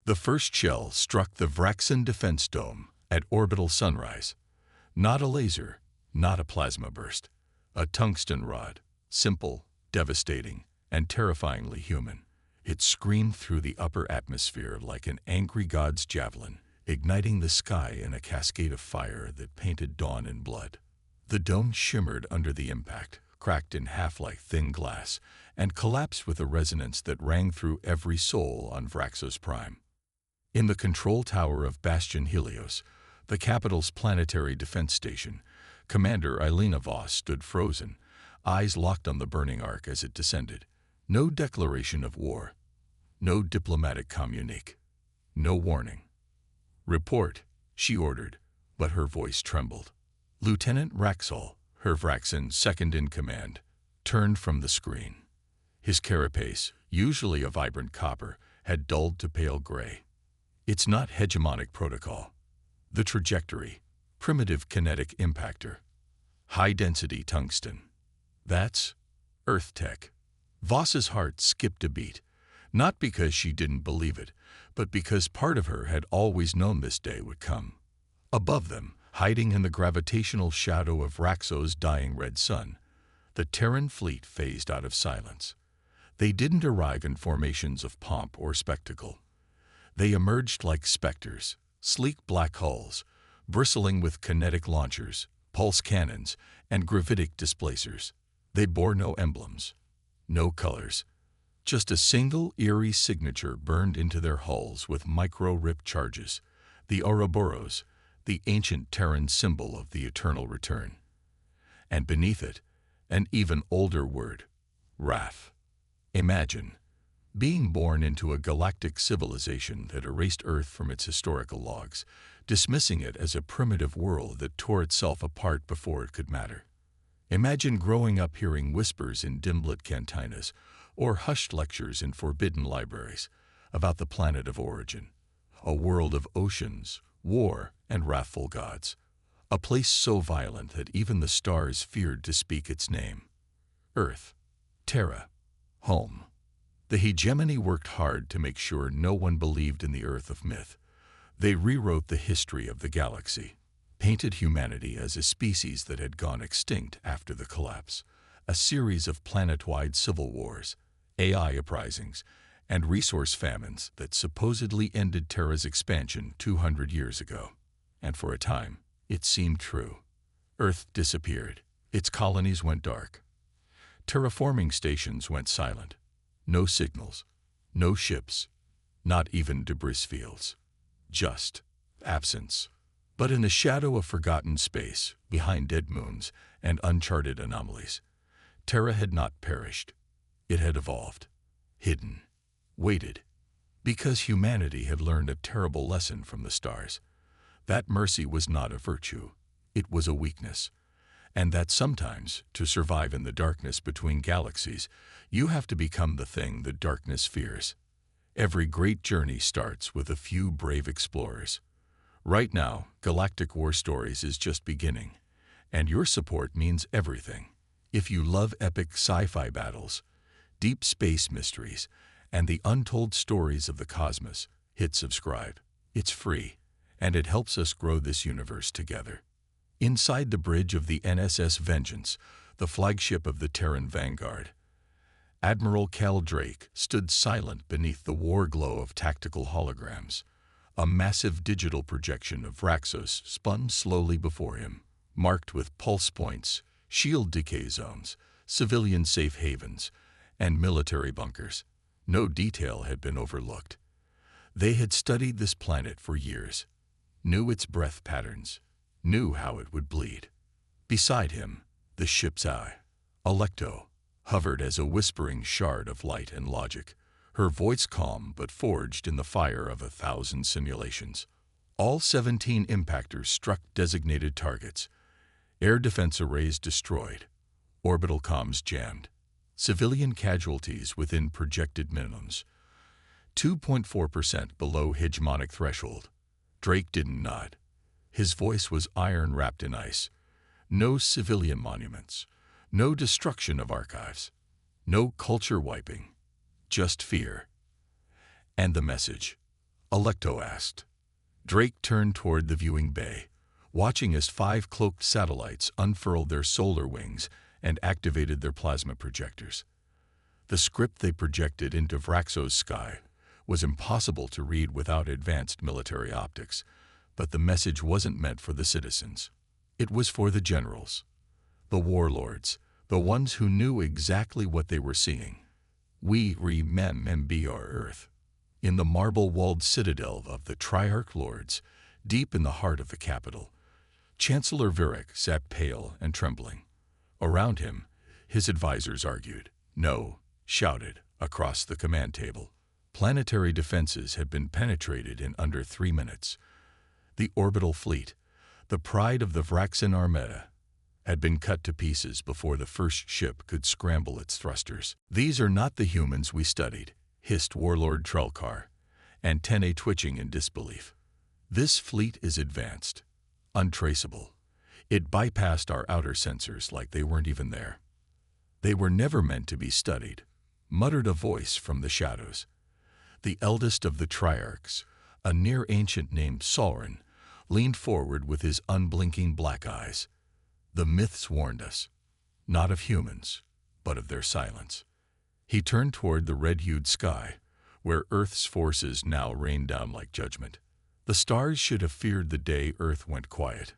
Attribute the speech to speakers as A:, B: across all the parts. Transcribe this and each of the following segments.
A: The first shell struck the Vraxan defense dome at orbital sunrise. Not a laser, not a plasma burst. A tungsten rod, simple, devastating, and terrifyingly human. It screamed through the upper atmosphere like an angry god's javelin, igniting the sky in a cascade of fire that painted dawn in blood. The dome shimmered under the impact, cracked in half like thin glass, and collapsed with a resonance that rang through every soul on Vraxos Prime. In the control tower of Bastion Helios, the capital's planetary defense station, Commander Elena Voss stood frozen, eyes locked on the burning ark as it descended. No declaration of war. No diplomatic communique. No warning. "Report," she ordered, but her voice trembled. Lieutenant Raxol, her Vraxan second-in-command, turned from the screen. His carapace, usually a vibrant copper, had dulled to pale gray. "It's not hegemonic protocol. The trajectory, primitive kinetic impactor. High-density tungsten. That's Earth tech." Voss's heart skipped a beat, not because she didn't believe it, but because part of her had always known this day would come. Above them, hiding in the gravitational shadow of Raxo's dying red sun, the Terran fleet phased out of silence. They didn't arrive in formations of pomp or spectacle. They emerged like specters, sleek black hulls, bristling with kinetic launchers, pulse cannons, and gravitic displacers. They bore no emblems, no colors, just a single eerie signature burned into their hulls with micro-rip charges, the Ouroboros, the ancient Terran symbol of the eternal return. And beneath it, an even older word, wrath. Imagine being born into a galactic civilization that erased Earth from its historical logs, dismissing it as a primitive world that tore itself apart before it could matter. Imagine growing up hearing whispers in dim-lit cantinas or hushed lectures in forbidden libraries about the planet of origin, a world of oceans, war, and wrathful gods, a place so violent that even the stars feared to speak its name. Earth, Terra, home. The hegemony worked hard to make sure no one believed in the Earth of myth. They rewrote the history of the galaxy, painted humanity as a species that had gone extinct after the collapse, a series of planet-wide civil wars, AI uprisings, and resource famines that supposedly ended Terra's expansion 200 years ago. And for a time, it seemed true. Earth disappeared. Its colonies went dark. Terraforming stations went silent. No signals, no ships, not even debris fields. Just absence. But in the shadow of forgotten space, behind dead moons and uncharted anomalies, Terra had not perished. It had evolved, hidden, waited, because humanity had learned a terrible lesson from the stars. That mercy was not a virtue, it was a weakness. And that sometimes, to survive in the darkness between galaxies, you have to become the thing the darkness fears. Every great journey starts with a few brave explorers. Right now, Galactic War Stories is just beginning, and your support means everything. If you love epic sci-fi battles, deep space mysteries, and the untold stories of the cosmos, hit subscribe. It's free, and it helps us grow this universe together. Inside the bridge of the NSS Vengeance, the flagship of the Terran Vanguard, Admiral Cal Drake stood silent beneath the war glow of tactical holograms. A massive digital projection of Raxos spun slowly before him, marked with pulse points, shield decay zones, civilian safe havens, and military bunkers. No detail had been overlooked. They had studied this planet for years, knew its breath patterns, knew how it would bleed. Beside him, the ship's eye, Alecto, hovered as a whispering shard of light and logic, her voice calm but forged in the fire of 1,000 simulations. All 17 impactors struck designated targets. Air defense arrays destroyed. Orbital comms jammed. Civilian casualties within projected minimums. 2.4% below hegemonic threshold. Drake didn't nod. His voice was iron wrapped in ice. No civilian monuments. No destruction of archives. No culture wiping. Just fear. And the message. Alecto asked. Drake turned toward the viewing bay, watching as 5 cloaked satellites unfurled their solar wings and activated their plasma projectors. The script they projected into Vraxo's sky was impossible to read without advanced military optics, but the message wasn't meant for the citizens. It was for the generals, the warlords, the ones who knew exactly what they were seeing. We remember our Earth. In the marble-walled citadel of the Triarch Lords, deep in the heart of the capital, Chancellor Virik sat pale and trembling. Around him, his advisors argued. No, shouted across the command table. Planetary defenses had been penetrated in under 3 minutes. The orbital fleet, the pride of the Vraxan Armada, had been cut to pieces before the first ship could scramble its thrusters. These are not the humans we studied, hissed Warlord Trelkar, antennae twitching in disbelief. This fleet is advanced, untraceable. It bypassed our outer sensors like they weren't even there. They were never meant to be studied, muttered a voice from the shadows. The eldest of the Triarchs, a near-ancient named Sauron, leaned forward with his unblinking black eyes. The myths warned us, not of humans, but of their silence. He turned toward the red-hued sky, where Earth's forces now rained down like judgment. The stars should have feared the day Earth went quiet.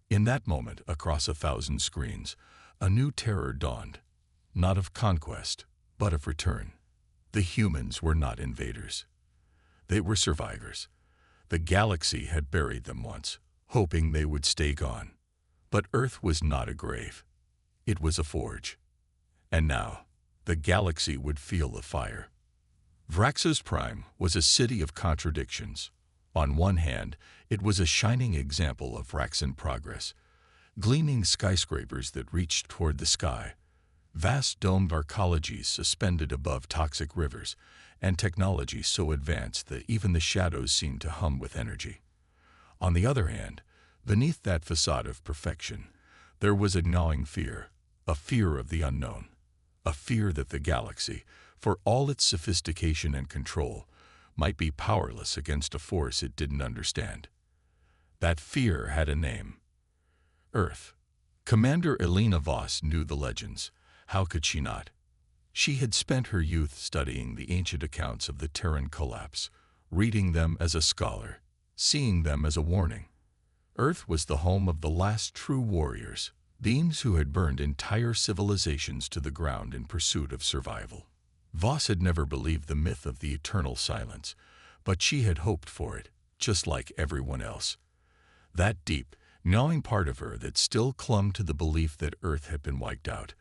A: In that moment, across 1,000 screens, a new terror dawned, not of conquest, but of return. The humans were not invaders. They were survivors. The galaxy had buried them once, hoping they would stay gone. But Earth was not a grave. It was a forge. And now, the galaxy would feel the fire. Vraxos Prime was a city of contradictions. On one hand, it was a shining example of Vraxan progress. Gleaming skyscrapers that reached toward the sky, vast domed arcologies suspended above toxic rivers, and technology so advanced that even the shadows seemed to hum with energy. On the other hand, beneath that facade of perfection, there was a gnawing fear, a fear of the unknown, a fear that the galaxy, for all its sophistication and control, might be powerless against a force it didn't understand. That fear had a name. Earth. Commander Elena Voss knew the legends. How could she not? She had spent her youth studying the ancient accounts of the Terran collapse, reading them as a scholar, seeing them as a warning. Earth was the home of the last true warriors, beings who had burned entire civilizations to the ground in pursuit of survival. Voss had never believed the myth of the eternal silence, but she had hoped for it, just like everyone else. That deep, gnawing part of her that still clung to the belief that Earth had been wiped out,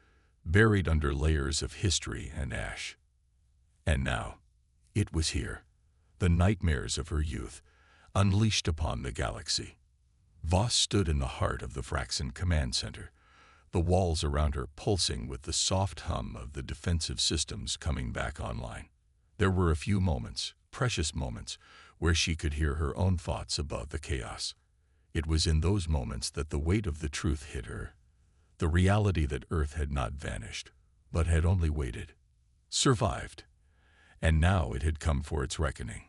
A: buried under layers of history and ash. And now, it was here, the nightmares of her youth, unleashed upon the galaxy. Voss stood in the heart of the Vraxan command center, the walls around her pulsing with the soft hum of the defensive systems coming back online. There were a few moments, precious moments, where she could hear her own thoughts above the chaos. It was in those moments that the weight of the truth hit her, the reality that Earth had not vanished, but had only waited, survived, and now it had come for its reckoning.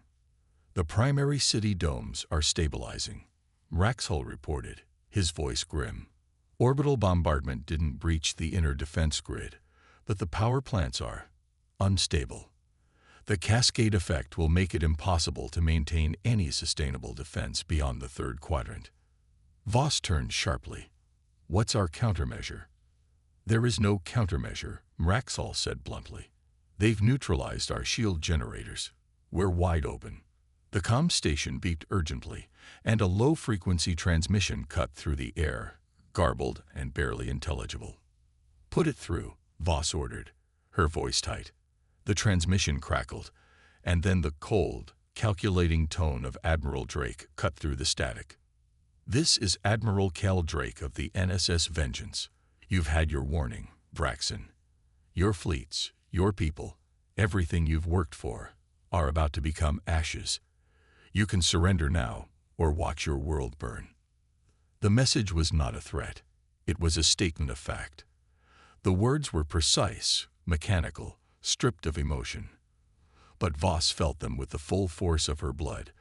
A: The primary city domes are stabilizing, Raxhol reported, his voice grim. Orbital bombardment didn't breach the inner defense grid, but the power plants are unstable. The cascade effect will make it impossible to maintain any sustainable defense beyond the third quadrant. Voss turned sharply. What's our countermeasure? There is no countermeasure, Raxhol said bluntly. They've neutralized our shield generators. We're wide open. The comm station beeped urgently, and a low-frequency transmission cut through the air, garbled and barely intelligible. Put it through, Voss ordered, her voice tight. The transmission crackled, and then the cold, calculating tone of Admiral Drake cut through the static. This is Admiral Cal Drake of the NSS Vengeance. You've had your warning, Vraxan. Your fleets, your people, everything you've worked for, are about to become ashes. You can surrender now, or watch your world burn. The message was not a threat. It was a statement of fact. The words were precise, mechanical, stripped of emotion. But Voss felt them with the full force of her blood,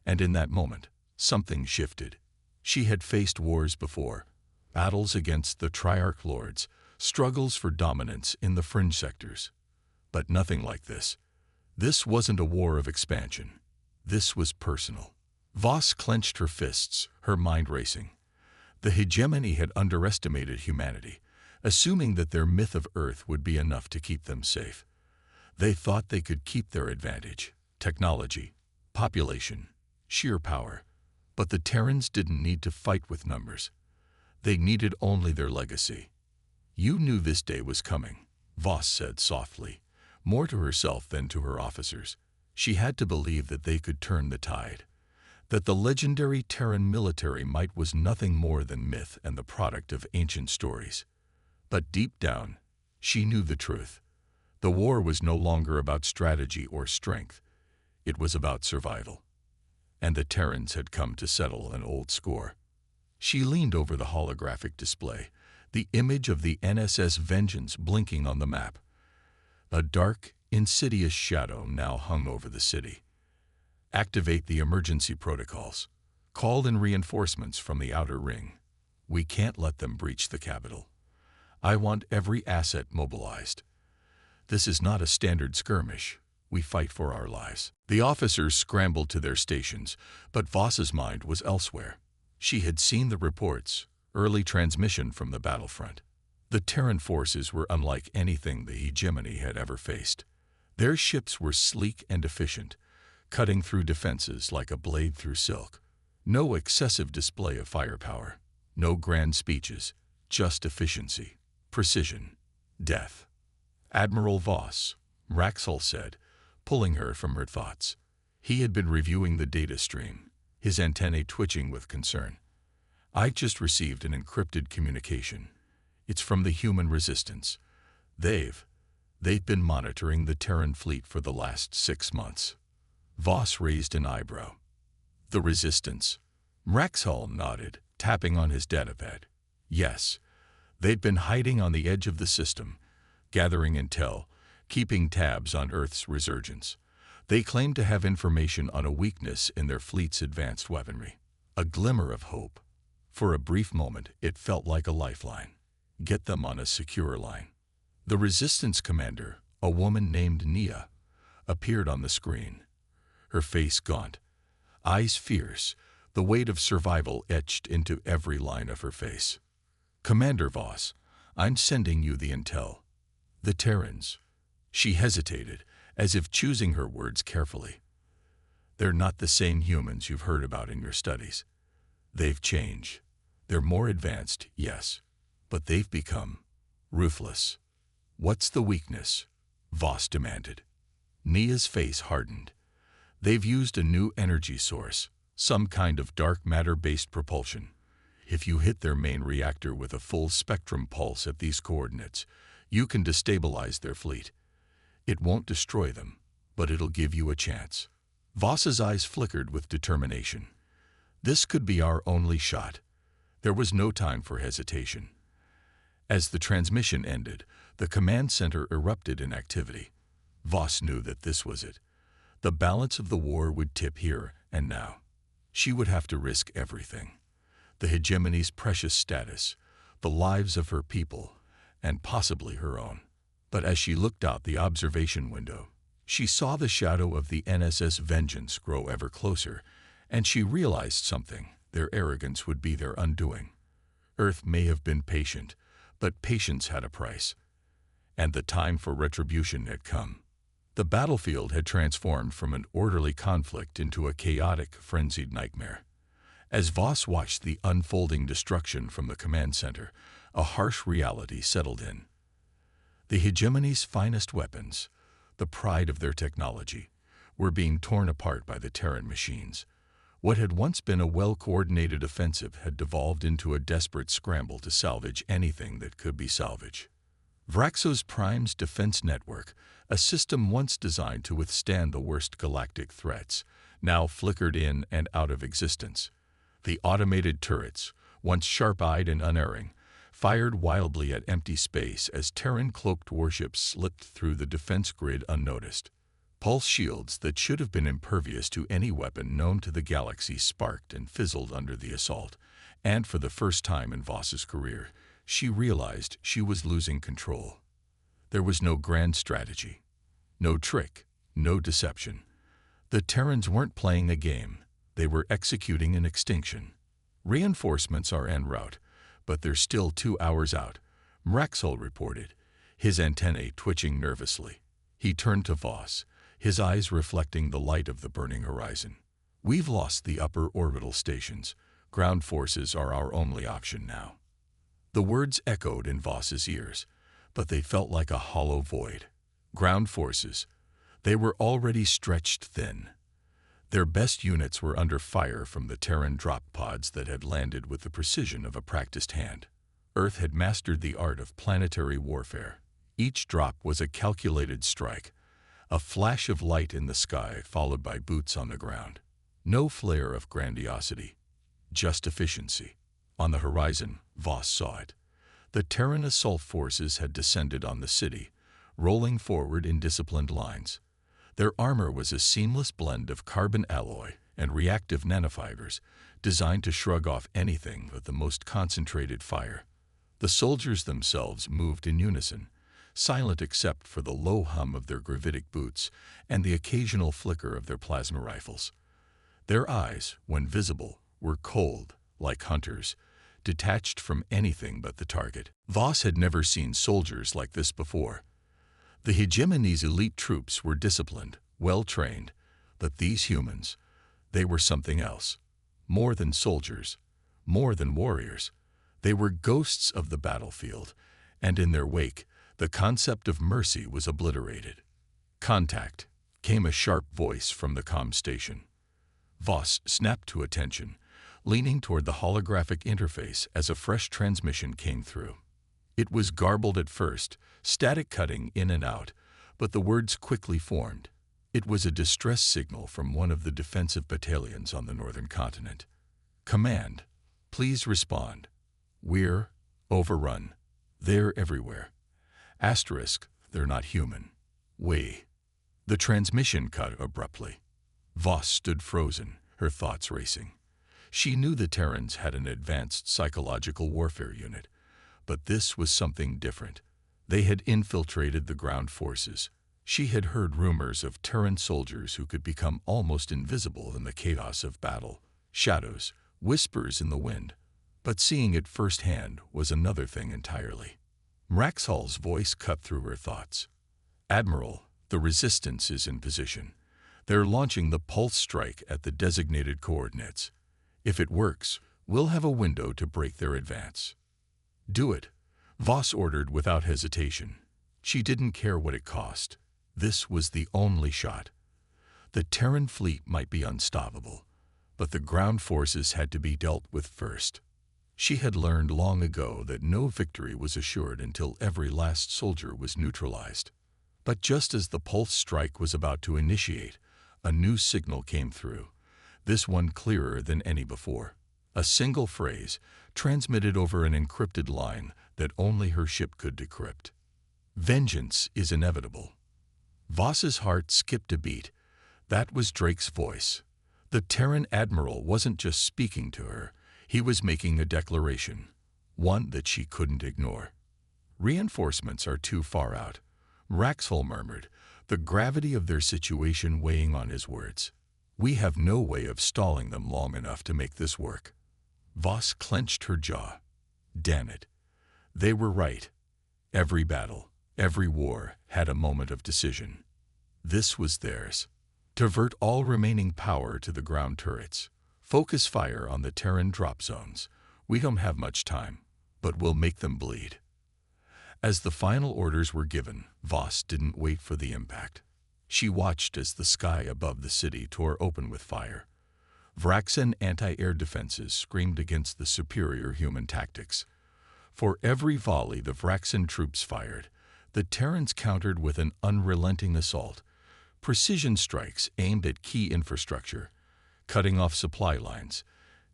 A: And in that moment, something shifted. She had faced wars before, battles against the Triarch Lords, struggles for dominance in the fringe sectors. But nothing like this. This wasn't a war of expansion. This was personal. Voss clenched her fists, her mind racing. The hegemony had underestimated humanity, assuming that their myth of Earth would be enough to keep them safe. They thought they could keep their advantage, technology, population, sheer power. But the Terrans didn't need to fight with numbers. They needed only their legacy. You knew this day was coming, Voss said softly, more to herself than to her officers. She had to believe that they could turn the tide, that the legendary Terran military might was nothing more than myth and the product of ancient stories. But deep down, she knew the truth. The war was no longer about strategy or strength. It was about survival. And the Terrans had come to settle an old score. She leaned over the holographic display, the image of the NSS Vengeance blinking on the map. A dark, insidious shadow now hung over the city. Activate the emergency protocols. Call in reinforcements from the outer ring. We can't let them breach the capital. I want every asset mobilized. This is not a standard skirmish. We fight for our lives. The officers scrambled to their stations, but Voss's mind was elsewhere. She had seen the reports, early transmission from the battlefront. The Terran forces were unlike anything the hegemony had ever faced. Their ships were sleek and efficient, cutting through defenses like a blade through silk. No excessive display of firepower, no grand speeches, just efficiency, precision, death. Admiral Voss, Raxel said, pulling her from her thoughts. He had been reviewing the data stream, his antennae twitching with concern. I just received an encrypted communication. It's from the human resistance. They've been monitoring the Terran fleet for the last 6 months. Voss raised an eyebrow. The resistance? Raxel nodded, tapping on his datapad. Yes, they'd been hiding on the edge of the system, gathering intel, keeping tabs on Earth's resurgence. They claimed to have information on a weakness in their fleet's advanced weaponry. A glimmer of hope. For a brief moment, it felt like a lifeline. Get them on a secure line. The resistance commander, a woman named Nia, appeared on the screen. Her face gaunt, eyes fierce, the weight of survival etched into every line of her face. Commander Voss, I'm sending you the intel. The Terrans. She hesitated, as if choosing her words carefully. They're not the same humans you've heard about in your studies. They've changed. They're more advanced, yes, but they've become ruthless. What's the weakness? Voss demanded. Nia's face hardened. They've used a new energy source, some kind of dark matter-based propulsion. If you hit their main reactor with a full spectrum pulse at these coordinates, you can destabilize their fleet. It won't destroy them, but it'll give you a chance. Voss's eyes flickered with determination. This could be our only shot. There was no time for hesitation. As the transmission ended, the command center erupted in activity. Voss knew that this was it. The balance of the war would tip here and now. She would have to risk everything. The hegemony's precious status, the lives of her people, and possibly her own. But as she looked out the observation window, she saw the shadow of the NSS Vengeance grow ever closer, and she realized something. Their arrogance would be their undoing. Earth may have been patient, but patience had a price. And the time for retribution had come. The battlefield had transformed from an orderly conflict into a chaotic, frenzied nightmare. As Voss watched the unfolding destruction from the command center, a harsh reality settled in. The hegemony's finest weapons, the pride of their technology, were being torn apart by the Terran machines. What had once been a well-coordinated offensive had devolved into a desperate scramble to salvage anything that could be salvaged. Vraxos Prime's defense network, a system once designed to withstand the worst galactic threats, now flickered in and out of existence. The automated turrets, once sharp-eyed and unerring, fired wildly at empty space as Terran-cloaked warships slipped through the defense grid unnoticed. Pulse shields that should have been impervious to any weapon known to the galaxy sparked and fizzled under the assault, and for the first time in Voss's career, she realized she was losing control. There was no grand strategy, no trick, no deception. The Terrans weren't playing a game, they were executing an extinction. Reinforcements are en route, but they're still 2 hours out, Mraxel reported, his antennae twitching nervously. He turned to Voss, his eyes reflecting the light of the burning horizon. We've lost the upper orbital stations. Ground forces are our only option now. The words echoed in Voss's ears, but they felt like a hollow void. Ground forces. They were already stretched thin. Their best units were under fire from the Terran drop pods that had landed with the precision of a practiced hand. Earth had mastered the art of planetary warfare. Each drop was a calculated strike, a flash of light in the sky followed by boots on the ground. No flare of grandiosity, just efficiency. On the horizon, Voss saw it. The Terran assault forces had descended on the city, rolling forward in disciplined lines. Their armor was a seamless blend of carbon alloy and reactive nanofibers, designed to shrug off anything but the most concentrated fire. The soldiers themselves moved in unison, silent except for the low hum of their gravitic boots and the occasional flicker of their plasma rifles. Their eyes, when visible, were cold, like hunters, detached from anything but the target. Voss had never seen soldiers like this before. The hegemony's elite troops were disciplined, well-trained, but these humans, they were something else. More than soldiers, more than warriors. They were ghosts of the battlefield, and in their wake, the concept of mercy was obliterated. Contact, came a sharp voice from the comm station. Voss snapped to attention, leaning toward the holographic interface as a fresh transmission came through. It was garbled at first, static cutting in and out, but the words quickly formed. It was a distress signal from one of the defensive battalions on the northern continent. Command, please respond. We're overrun. They're everywhere. Asterisk, they're not human. The transmission cut abruptly. Voss stood frozen, her thoughts racing. She knew the Terrans had an advanced psychological warfare unit, but this was something different. They had infiltrated the ground forces. She had heard rumors of Terran soldiers who could become almost invisible in the chaos of battle. Shadows, whispers in the wind. But seeing it firsthand was another thing entirely. Mraxhal's voice cut through her thoughts. Admiral, the Resistance is in position. They're launching the pulse strike at the designated coordinates. If it works, we'll have a window to break their advance. Do it, Voss ordered without hesitation. She didn't care what it cost. This was the only shot. The Terran fleet might be unstoppable, but the ground forces had to be dealt with first. She had learned long ago that no victory was assured until every last soldier was neutralized. But just as the pulse strike was about to initiate, a new signal came through, this one clearer than any before. A single phrase, transmitted over an encrypted line that only her ship could decrypt. Vengeance is inevitable. Voss's heart skipped a beat. That was Drake's voice. The Terran admiral wasn't just speaking to her, he was making a declaration, one that she couldn't ignore. Reinforcements are too far out, Mraxel murmured, the gravity of their situation weighing on his words. We have no way of stalling them long enough to make this work. Voss clenched her jaw. Damn it. They were right. Every battle, every war had a moment of decision. This was theirs. Divert all remaining power to the ground turrets. Focus fire on the Terran drop zones. We don't have much time, but we'll make them bleed. As the final orders were given, Voss didn't wait for the impact. She watched as the sky above the city tore open with fire. Vraxan anti-air defenses screamed against the superior human tactics. For every volley the Vraxan troops fired, the Terrans countered with an unrelenting assault. Precision strikes aimed at key infrastructure, cutting off supply lines,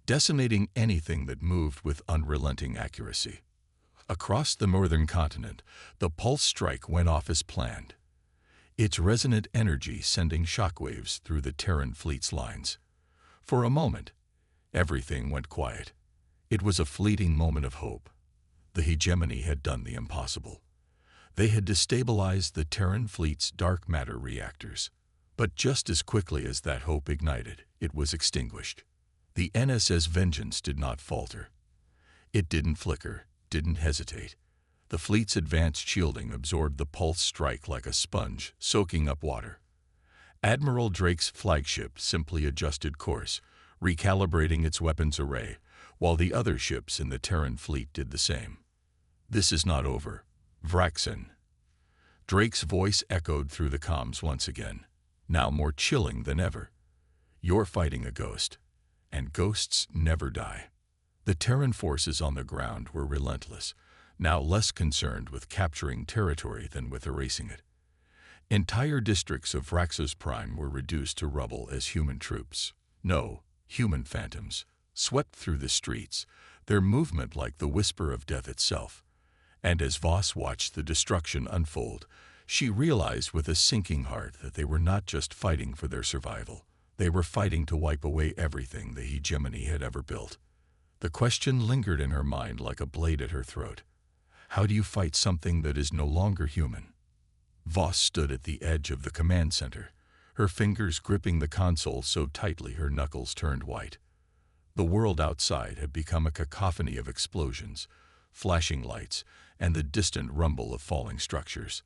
A: decimating anything that moved with unrelenting accuracy. Across the northern continent, the pulse strike went off as planned. its resonant energy sending shockwaves through the Terran fleet's lines. For a moment, everything went quiet. It was a fleeting moment of hope. The hegemony had done the impossible. They had destabilized the Terran fleet's dark matter reactors. But just as quickly as that hope ignited, it was extinguished. The NSS vengeance did not falter. It didn't flicker, didn't hesitate. The fleet's advanced shielding absorbed the pulse strike like a sponge, soaking up water. Admiral Drake's flagship simply adjusted course, recalibrating its weapons array, while the other ships in the Terran fleet did the same. "This is not over. Vraxen." Drake's voice echoed through the comms once again, now more chilling than ever. "You're fighting a ghost, and ghosts never die." The Terran forces on the ground were relentless, now less concerned with capturing territory than with erasing it. Entire districts of Vraxos Prime were reduced to rubble as human troops, no, human phantoms, swept through the streets, their movement like the whisper of death itself. And as Voss watched the destruction unfold, she realized with a sinking heart that they were not just fighting for their survival. They were fighting to wipe away everything the hegemony had ever built. The question lingered in her mind like a blade at her throat. How do you fight something that is no longer human? Voss stood at the edge of the command center, her fingers gripping the console so tightly her knuckles turned white. The world outside had become a cacophony of explosions, flashing lights, and the distant rumble of falling structures.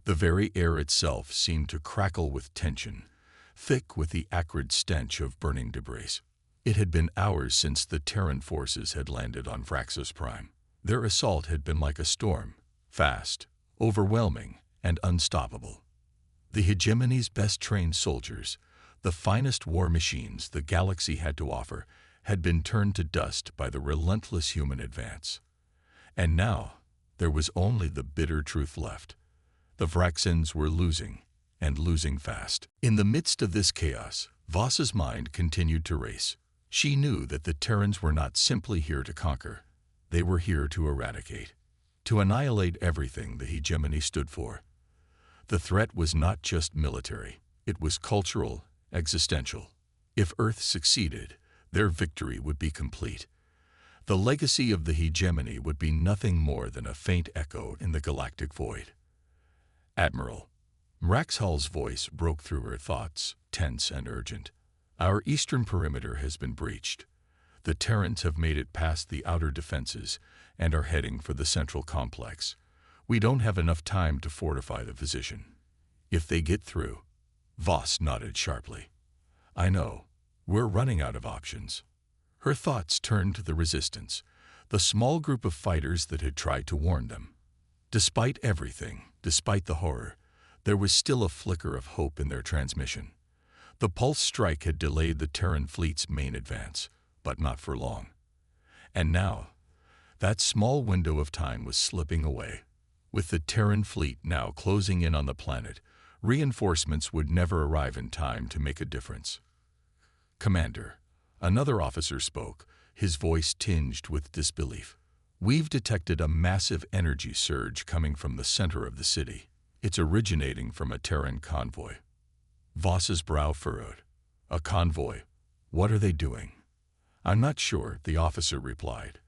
A: The very air itself seemed to crackle with tension, thick with the acrid stench of burning debris. It had been hours since the Terran forces had landed on Vraxos Prime. Their assault had been like a storm, fast, overwhelming, and unstoppable. The hegemony's best-trained soldiers, the finest war machines the galaxy had to offer, had been turned to dust by the relentless human advance. And now, there was only the bitter truth left. The Vraxens were losing, and losing fast. In the midst of this chaos, Voss's mind continued to race. She knew that the Terrans were not simply here to conquer. They were here to eradicate, to annihilate everything the hegemony stood for. The threat was not just military. It was cultural, existential. If Earth succeeded, their victory would be complete. The legacy of the hegemony would be nothing more than a faint echo in the galactic void. "Admiral," Mraxhal's voice broke through her thoughts, tense and urgent. "Our eastern perimeter has been breached. The Terrans have made it past the outer defenses and are heading for the central complex. We don't have enough time to fortify the position. If they get through..." Voss nodded sharply. "I know. We're running out of options." Her thoughts turned to the resistance, the small group of fighters that had tried to warn them. Despite everything, despite the horror, there was still a flicker of hope in their transmission. The pulse strike had delayed the Terran fleet's main advance, but not for long. And now, that small window of time was slipping away. With the Terran fleet now closing in on the planet, reinforcements would never arrive in time to make a difference. "Commander," another officer spoke, his voice tinged with disbelief. "We've detected a massive energy surge coming from the center of the city. It's originating from a Terran convoy." Voss's brow furrowed. "A convoy? What are they doing?" "I'm not sure," the officer replied,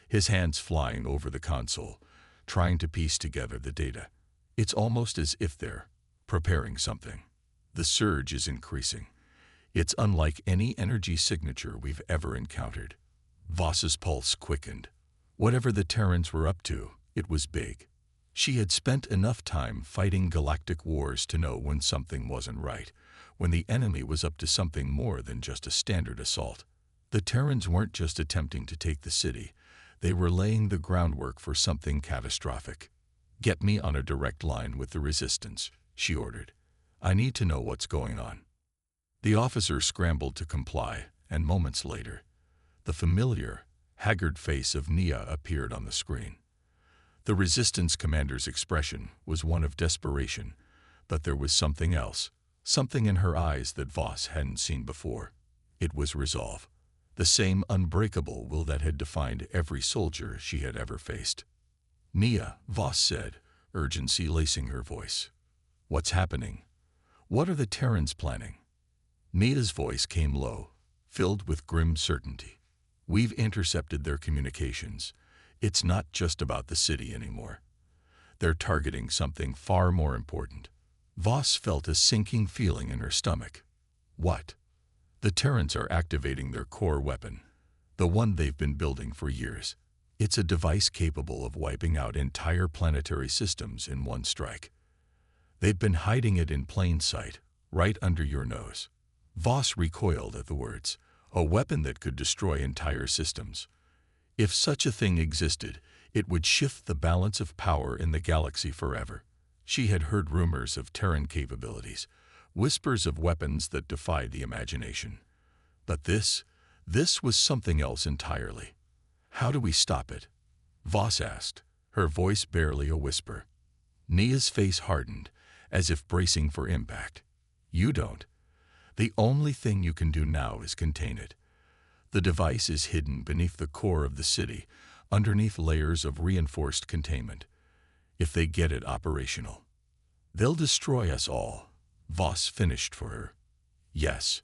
A: his hands flying over the console, trying to piece together the data. "It's almost as if they're preparing something. The surge is increasing. It's unlike any energy signature we've ever encountered." Voss's pulse quickened. Whatever the Terrans were up to, it was big. She had spent enough time fighting galactic wars to know when something wasn't right, when the enemy was up to something more than just a standard assault. The Terrans weren't just attempting to take the city, they were laying the groundwork for something catastrophic. "Get me on a direct line with the resistance," she ordered. "I need to know what's going on." The officer scrambled to comply, and moments later, the familiar, haggard face of Nia appeared on the screen. The resistance commander's expression was one of desperation, but there was something else, something in her eyes that Voss hadn't seen before. It was resolve, the same unbreakable will that had defined every soldier she had ever faced. "Nia," Voss said, urgency lacing her voice. What's happening? What are the Terrans planning? Nia's voice came low, filled with grim certainty. We've intercepted their communications. It's not just about the city anymore. They're targeting something far more important. Voss felt a sinking feeling in her stomach. What? The Terrans are activating their core weapon, the one they've been building for years. It's a device capable of wiping out entire planetary systems in one strike. They've been hiding it in plain sight, right under your nose. Voss recoiled at the words. A weapon that could destroy entire systems. If such a thing existed, it would shift the balance of power in the galaxy forever. She had heard rumors of Terran capabilities, whispers of weapons that defied the imagination. But this was something else entirely. How do we stop it? Voss asked, her voice barely a whisper. Nia's face hardened, as if bracing for impact. You don't. The only thing you can do now is contain it. The device is hidden beneath the core of the city, underneath layers of reinforced containment. If they get it operational, they'll destroy us all. Voss finished for her. Yes,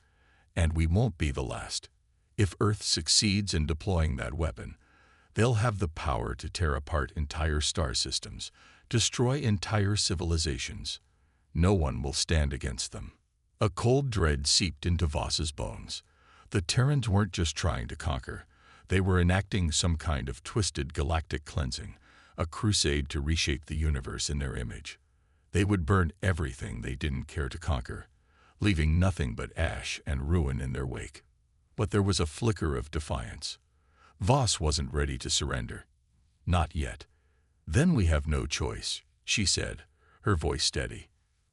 A: and we won't be the last. If Earth succeeds in deploying that weapon, they'll have the power to tear apart entire star systems, destroy entire civilizations. No one will stand against them. A cold dread seeped into Voss's bones. The Terrans weren't just trying to conquer. They were enacting some kind of twisted galactic cleansing, a crusade to reshape the universe in their image. They would burn everything they didn't care to conquer, leaving nothing but ash and ruin in their wake. But there was a flicker of defiance. Voss wasn't ready to surrender. Not yet. Then we have no choice, she said, her voice steady.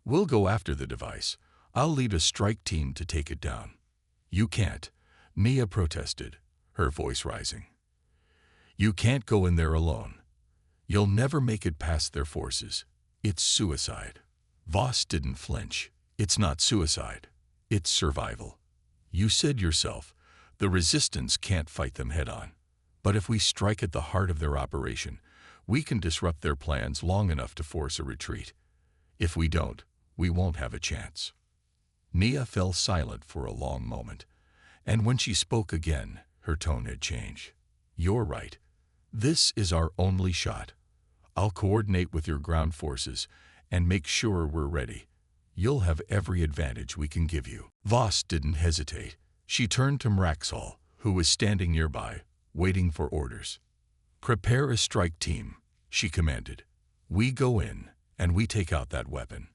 A: We'll go after the device. I'll lead a strike team to take it down. You can't, Nia protested, her voice rising. You can't go in there alone. You'll never make it past their forces. It's suicide. Voss didn't flinch. It's not suicide. It's survival. You said yourself, the resistance can't fight them head-on. But if we strike at the heart of their operation, we can disrupt their plans long enough to force a retreat. If we don't, we won't have a chance. Nia fell silent for a long moment, and when she spoke again, her tone had changed. You're right. This is our only shot. I'll coordinate with your ground forces and make sure we're ready. You'll have every advantage we can give you. Voss didn't hesitate. She turned to Mraxal, who was standing nearby, waiting for orders. Prepare a strike team, she commanded. We go in, and we take out that weapon.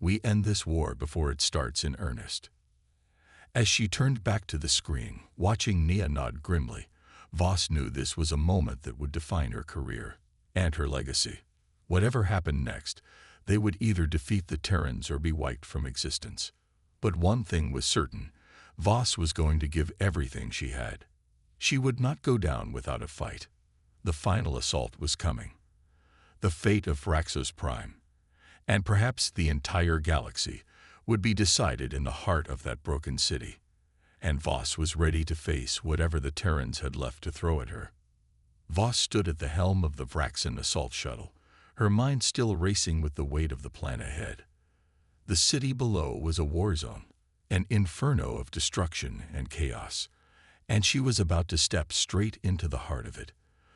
A: We end this war before it starts in earnest. As she turned back to the screen, watching Nia nod grimly, Voss knew this was a moment that would define her career and her legacy. Whatever happened next, they would either defeat the Terrans or be wiped from existence. But one thing was certain, Voss was going to give everything she had. She would not go down without a fight. The final assault was coming. The fate of Raxos Prime, and perhaps the entire galaxy, would be decided in the heart of that broken city, and Voss was ready to face whatever the Terrans had left to throw at her. Voss stood at the helm of the Vraxan assault shuttle, her mind still racing with the weight of the plan ahead. The city below was a war zone, an inferno of destruction and chaos, and she was about to step straight into the heart of it.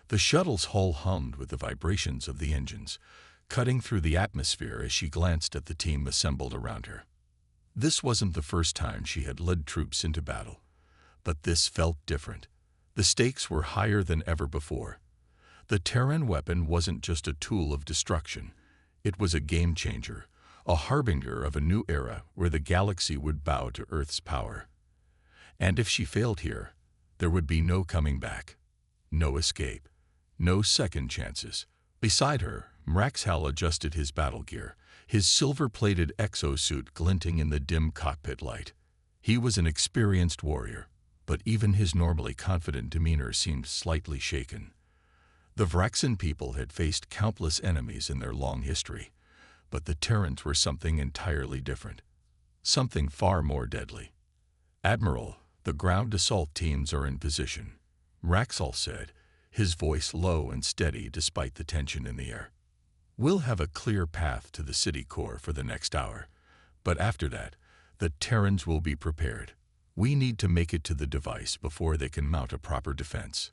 A: The shuttle's hull hummed with the vibrations of the engines, cutting through the atmosphere as she glanced at the team assembled around her. This wasn't the first time she had led troops into battle, but this felt different. The stakes were higher than ever before. The Terran weapon wasn't just a tool of destruction. It was a game-changer, a harbinger of a new era where the galaxy would bow to Earth's power. And if she failed here, there would be no coming back, no escape, no second chances. Beside her, Mraxal adjusted his battle gear, his silver-plated exosuit glinting in the dim cockpit light. He was an experienced warrior, but even his normally confident demeanor seemed slightly shaken. The Vraxan people had faced countless enemies in their long history, but the Terrans were something entirely different, something far more deadly. Admiral, the ground assault teams are in position, Mraxal said, his voice low and steady despite the tension in the air. We'll have a clear path to the city core for the next hour, but after that, the Terrans will be prepared. We need to make it to the device before they can mount a proper defense."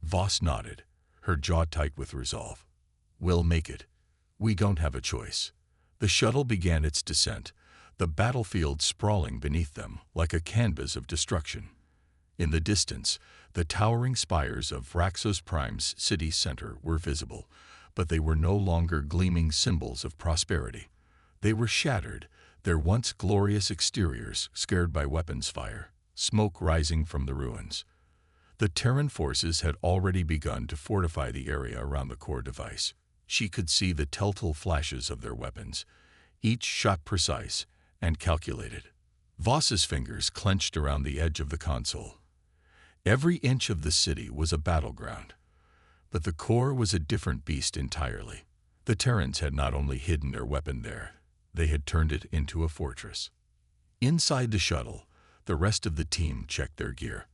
A: Voss nodded, her jaw tight with resolve. "We'll make it. We don't have a choice." The shuttle began its descent, the battlefield sprawling beneath them like a canvas of destruction. In the distance, the towering spires of Raxos Prime's city center were visible, but they were no longer gleaming symbols of prosperity. They were shattered, their once glorious exteriors scared by weapons fire, smoke rising from the ruins. The Terran forces had already begun to fortify the area around the core device. She could see the telltale flashes of their weapons, each shot precise and calculated. Voss's fingers clenched around the edge of the console. Every inch of the city was a battleground. But the core was a different beast entirely. The Terrans had not only hidden their weapon there, they had turned it into a fortress. Inside the shuttle, the rest of the team checked their gear.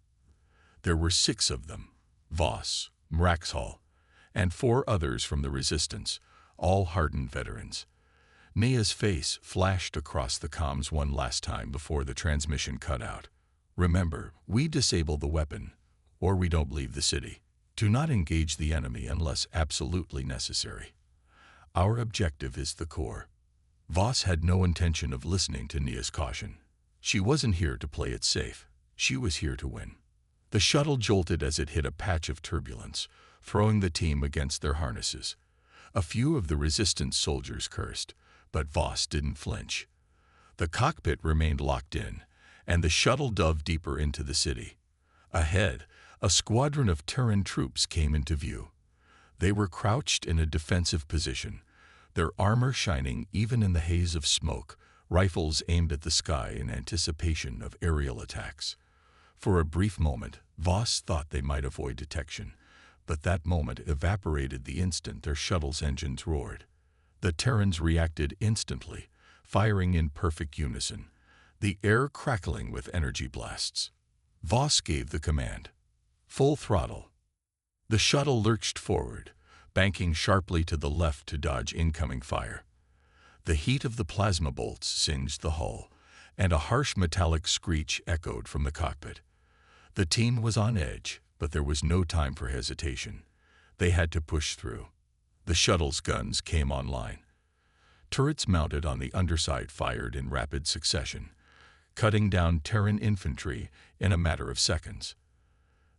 A: There were 6 of them, Voss, Mraxhall, and 4 others from the Resistance, all hardened veterans. Nea's face flashed across the comms one last time before the transmission cut out. "Remember, we disable the weapon, or we don't leave the city. Do not engage the enemy unless absolutely necessary. Our objective is the core." Voss had no intention of listening to Nea's caution. She wasn't here to play it safe. She was here to win. The shuttle jolted as it hit a patch of turbulence, throwing the team against their harnesses. A few of the Resistance soldiers cursed, but Voss didn't flinch. The cockpit remained locked in, and the shuttle dove deeper into the city. Ahead, a squadron of Terran troops came into view. They were crouched in a defensive position, their armor shining even in the haze of smoke, rifles aimed at the sky in anticipation of aerial attacks. For a brief moment, Voss thought they might avoid detection, but that moment evaporated the instant their shuttle's engines roared. The Terrans reacted instantly, firing in perfect unison, the air crackling with energy blasts. Voss gave the command. Full throttle. The shuttle lurched forward, banking sharply to the left to dodge incoming fire. The heat of the plasma bolts singed the hull, and a harsh metallic screech echoed from the cockpit. The team was on edge, but there was no time for hesitation. They had to push through. The shuttle's guns came online. Turrets mounted on the underside fired in rapid succession, cutting down Terran infantry in a matter of seconds.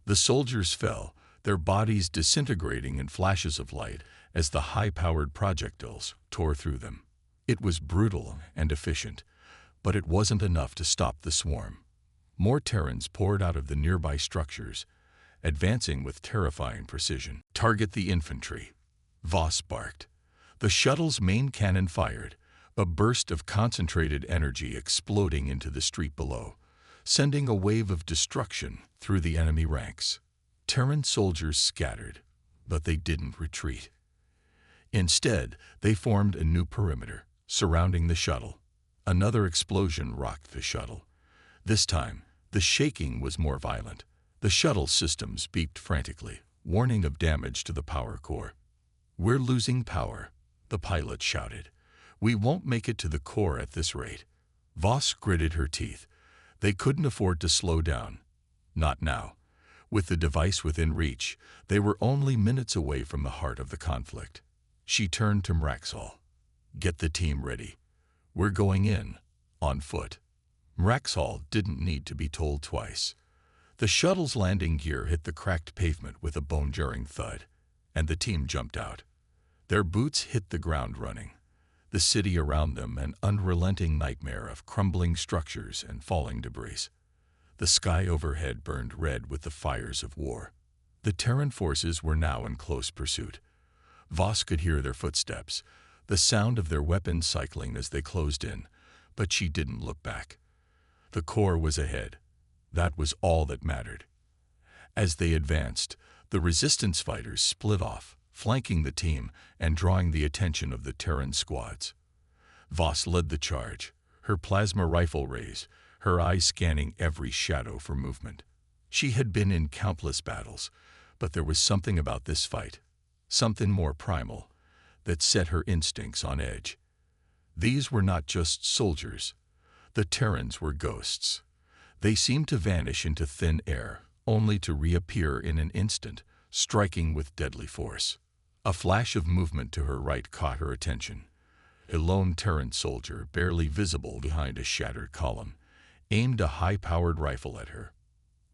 A: The soldiers fell, their bodies disintegrating in flashes of light as the high-powered projectiles tore through them. It was brutal and efficient, but it wasn't enough to stop the swarm. More Terrans poured out of the nearby structures, advancing with terrifying precision. "Target the infantry," Voss barked. The shuttle's main cannon fired, a burst of concentrated energy exploding into the street below, sending a wave of destruction through the enemy ranks. Terran soldiers scattered, but they didn't retreat. Instead, they formed a new perimeter, surrounding the shuttle. Another explosion rocked the shuttle. This time, the shaking was more violent. The shuttle systems beeped frantically, warning of damage to the power core. "We're losing power," the pilot shouted. "We won't make it to the core at this rate." Voss gritted her teeth. They couldn't afford to slow down. Not now. With the device within reach, they were only minutes away from the heart of the conflict. She turned to Mraxhall. "Get the team ready. We're going in, on foot." Mraxhall didn't need to be told twice. The shuttle's landing gear hit the cracked pavement with a bone-jarring thud, and the team jumped out. Their boots hit the ground running. The city around them an unrelenting nightmare of crumbling structures and falling debris. The sky overhead burned red with the fires of war. The Terran forces were now in close pursuit. Voss could hear their footsteps, the sound of their weapons cycling as they closed in, but she didn't look back. The core was ahead. That was all that mattered. As they advanced, the Resistance fighters split off, flanking the team and drawing the attention of the Terran squads. Voss led the charge, her plasma rifle raised, her eyes scanning every shadow for movement. She had been in countless battles, but there was something about this fight, something more primal. that set her instincts on edge. These were not just soldiers. The Terrans were ghosts. They seemed to vanish into thin air, only to reappear in an instant, striking with deadly force. A flash of movement to her right caught her attention. A lone Terran soldier, barely visible behind a shattered column, aimed a high-powered rifle at her.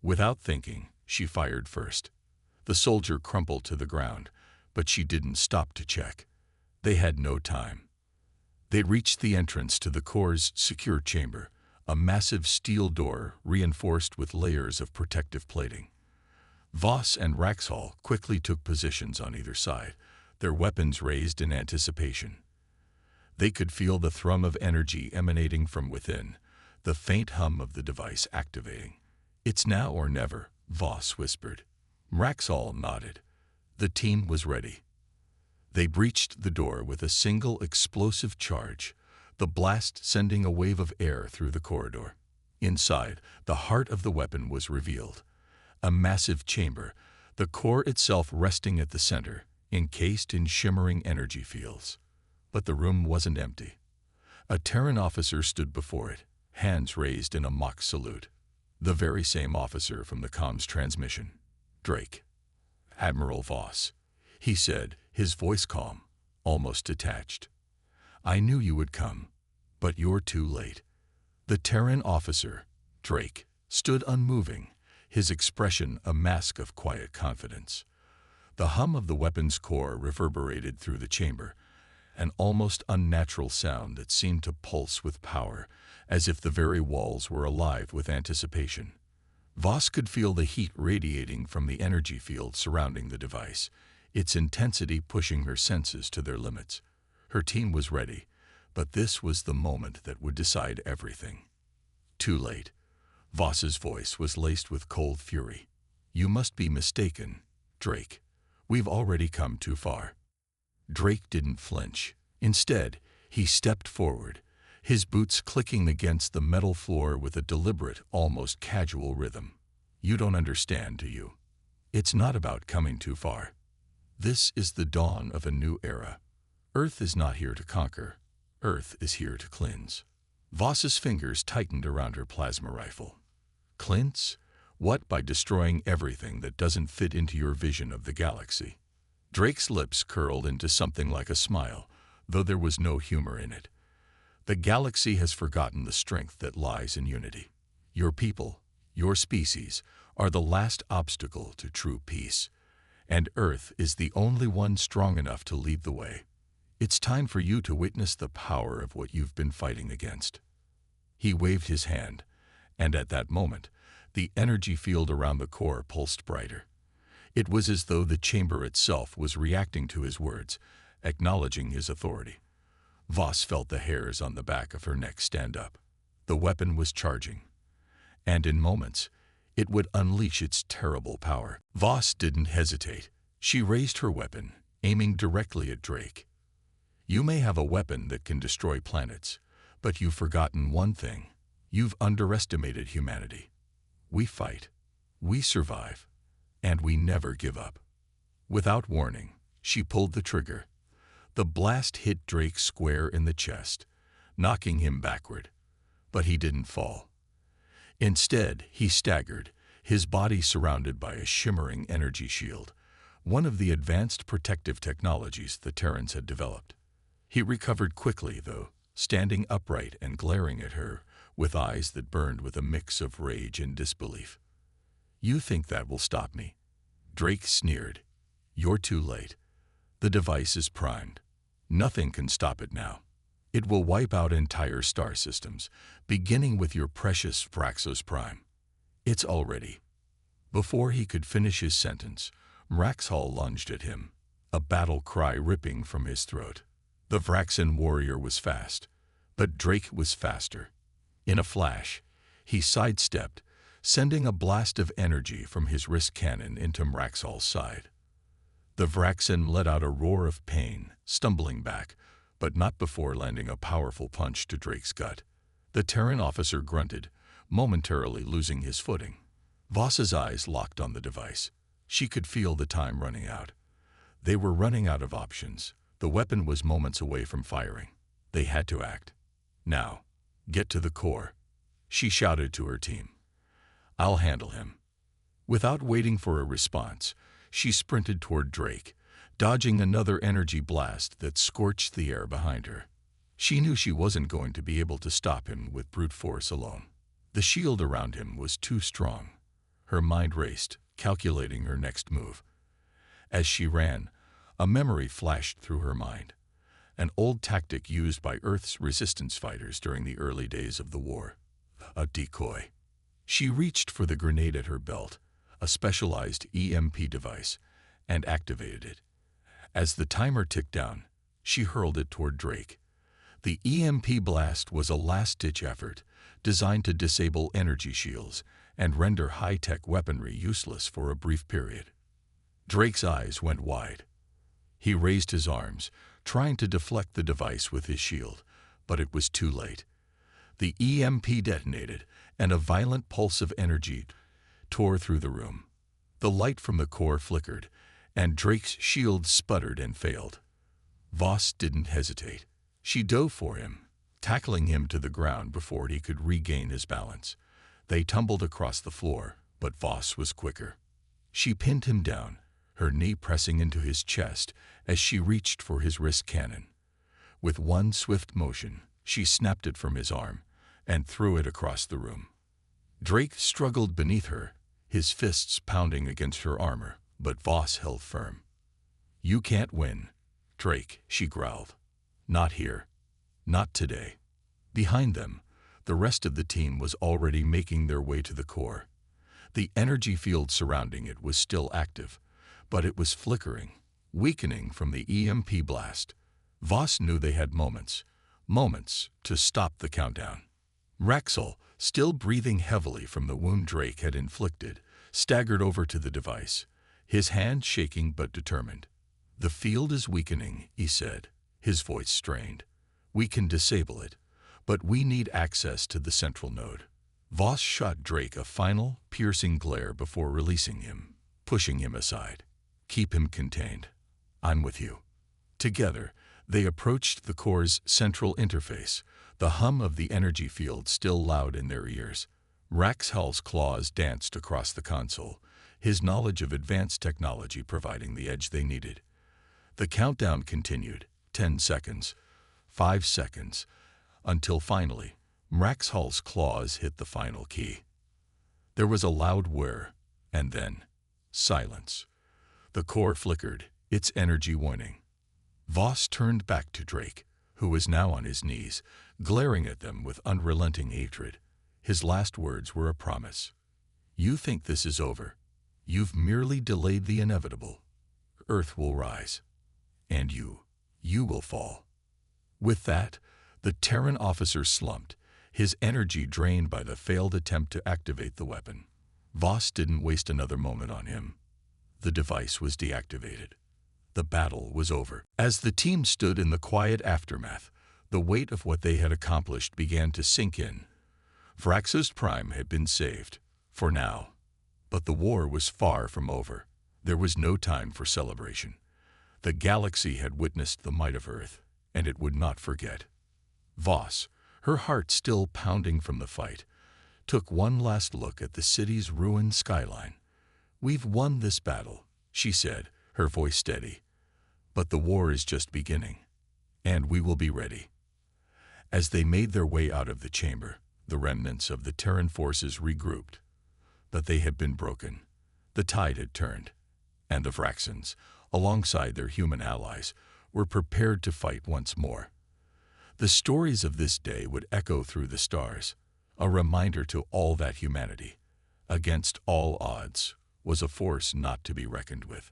A: Without thinking, she fired first. The soldier crumpled to the ground, but she didn't stop to check. They had no time. They reached the entrance to the core's secure chamber, a massive steel door reinforced with layers of protective plating. Voss and Raxhall quickly took positions on either side, their weapons raised in anticipation. They could feel the thrum of energy emanating from within, the faint hum of the device activating. "It's now or never," Voss whispered. Raxhall nodded. The team was ready. They breached the door with a single explosive charge, the blast sending a wave of air through the corridor. Inside, the heart of the weapon was revealed. A massive chamber, the core itself resting at the center, encased in shimmering energy fields. But the room wasn't empty. A Terran officer stood before it, hands raised in a mock salute. The very same officer from the comms transmission. Drake. "Admiral Voss," he said, his voice calm, almost detached. "I knew you would come, but you're too late." The Terran officer, Drake, stood unmoving, his expression a mask of quiet confidence. The hum of the weapon's core reverberated through the chamber, an almost unnatural sound that seemed to pulse with power, as if the very walls were alive with anticipation. Voss could feel the heat radiating from the energy field surrounding the device, its intensity pushing her senses to their limits. Her team was ready, but this was the moment that would decide everything. Too late. Voss's voice was laced with cold fury. "You must be mistaken, Drake. We've already come too far." Drake didn't flinch. Instead, he stepped forward, his boots clicking against the metal floor with a deliberate, almost casual rhythm. "You don't understand, do you? It's not about coming too far. This is the dawn of a new era. Earth is not here to conquer. Earth is here to cleanse." Voss's fingers tightened around her plasma rifle. "Cleanse? What, by destroying everything that doesn't fit into your vision of the galaxy?" Drake's lips curled into something like a smile, though there was no humor in it. "The galaxy has forgotten the strength that lies in unity. Your people, your species, are the last obstacle to true peace, and Earth is the only one strong enough to lead the way. It's time for you to witness the power of what you've been fighting against." He waved his hand, and at that moment, the energy field around the core pulsed brighter. It was as though the chamber itself was reacting to his words, acknowledging his authority. Voss felt the hairs on the back of her neck stand up. The weapon was charging, and in moments, it would unleash its terrible power. Voss didn't hesitate. She raised her weapon, aiming directly at Drake. "You may have a weapon that can destroy planets, but you've forgotten one thing. You've underestimated humanity. We fight, we survive, and we never give up." Without warning, she pulled the trigger. The blast hit Drake square in the chest, knocking him backward. But he didn't fall. Instead, he staggered, his body surrounded by a shimmering energy shield, one of the advanced protective technologies the Terrans had developed. He recovered quickly, though, standing upright and glaring at her, with eyes that burned with a mix of rage and disbelief. "You think that will stop me?" Drake sneered. "You're too late. The device is primed. Nothing can stop it now. It will wipe out entire star systems, beginning with your precious Vraxos Prime. It's already." Before he could finish his sentence, Raxhall lunged at him, a battle cry ripping from his throat. The Vraxan warrior was fast, but Drake was faster. In a flash, he sidestepped, sending a blast of energy from his wrist cannon into Raxhall's side. The Vraxan let out a roar of pain, stumbling back, but not before landing a powerful punch to Drake's gut. The Terran officer grunted, momentarily losing his footing. Voss's eyes locked on the device. She could feel the time running out. They were running out of options, The weapon was moments away from firing. They had to act. Now, get to the core, she shouted to her team. I'll handle him. Without waiting for a response, she sprinted toward Drake, dodging another energy blast that scorched the air behind her. She knew she wasn't going to be able to stop him with brute force alone. The shield around him was too strong. Her mind raced, calculating her next move. As she ran, a memory flashed through her mind, an old tactic used by Earth's resistance fighters during the early days of the war. A decoy. She reached for the grenade at her belt, a specialized EMP device, and activated it. As the timer ticked down, she hurled it toward Drake. The EMP blast was a last-ditch effort, designed to disable energy shields and render high-tech weaponry useless for a brief period. Drake's eyes went wide. He raised his arms, trying to deflect the device with his shield, but it was too late. The EMP detonated, and a violent pulse of energy tore through the room. The light from the core flickered, and Drake's shield sputtered and failed. Voss didn't hesitate. She dove for him, tackling him to the ground before he could regain his balance. They tumbled across the floor, but Voss was quicker. She pinned him down, her knee pressing into his chest as she reached for his wrist cannon. With one swift motion, she snapped it from his arm and threw it across the room. Drake struggled beneath her, his fists pounding against her armor, but Voss held firm. "You can't win, Drake," she growled. "Not here. Not today." Behind them, the rest of the team was already making their way to the core. The energy field surrounding it was still active, but it was flickering, weakening from the EMP blast. Voss knew they had moments to stop the countdown. Raxel, still breathing heavily from the wound Drake had inflicted, staggered over to the device, his hand shaking but determined. "The field is weakening," he said, his voice strained. "We can disable it, but we need access to the central node." Voss shot Drake a final, piercing glare before releasing him, pushing him aside. "Keep him contained. I'm with you." Together, they approached the core's central interface, the hum of the energy field still loud in their ears. Raxel's claws danced across the console, his knowledge of advanced technology providing the edge they needed. The countdown continued, 10 seconds, 5 seconds, until finally, Raxel's claws hit the final key. There was a loud whir, and then silence. The core flickered, its energy waning. Voss turned back to Drake, who was now on his knees, glaring at them with unrelenting hatred. His last words were a promise. "You think this is over. You've merely delayed the inevitable. Earth will rise. And you will fall." With that, the Terran officer slumped, his energy drained by the failed attempt to activate the weapon. Voss didn't waste another moment on him. The device was deactivated. The battle was over. As the team stood in the quiet aftermath, the weight of what they had accomplished began to sink in. Vrax's Prime had been saved, for now. But the war was far from over. There was no time for celebration. The galaxy had witnessed the might of Earth, and it would not forget. Voss, her heart still pounding from the fight, took one last look at the city's ruined skyline. "We've won this battle," she said, her voice steady. "But the war is just beginning, and we will be ready." As they made their way out of the chamber, the remnants of the Terran forces regrouped. But they had been broken. The tide had turned, and the Vraxans, alongside their human allies, were prepared to fight once more. The stories of this day would echo through the stars, a reminder to all that humanity, against all odds, was a force not to be reckoned with.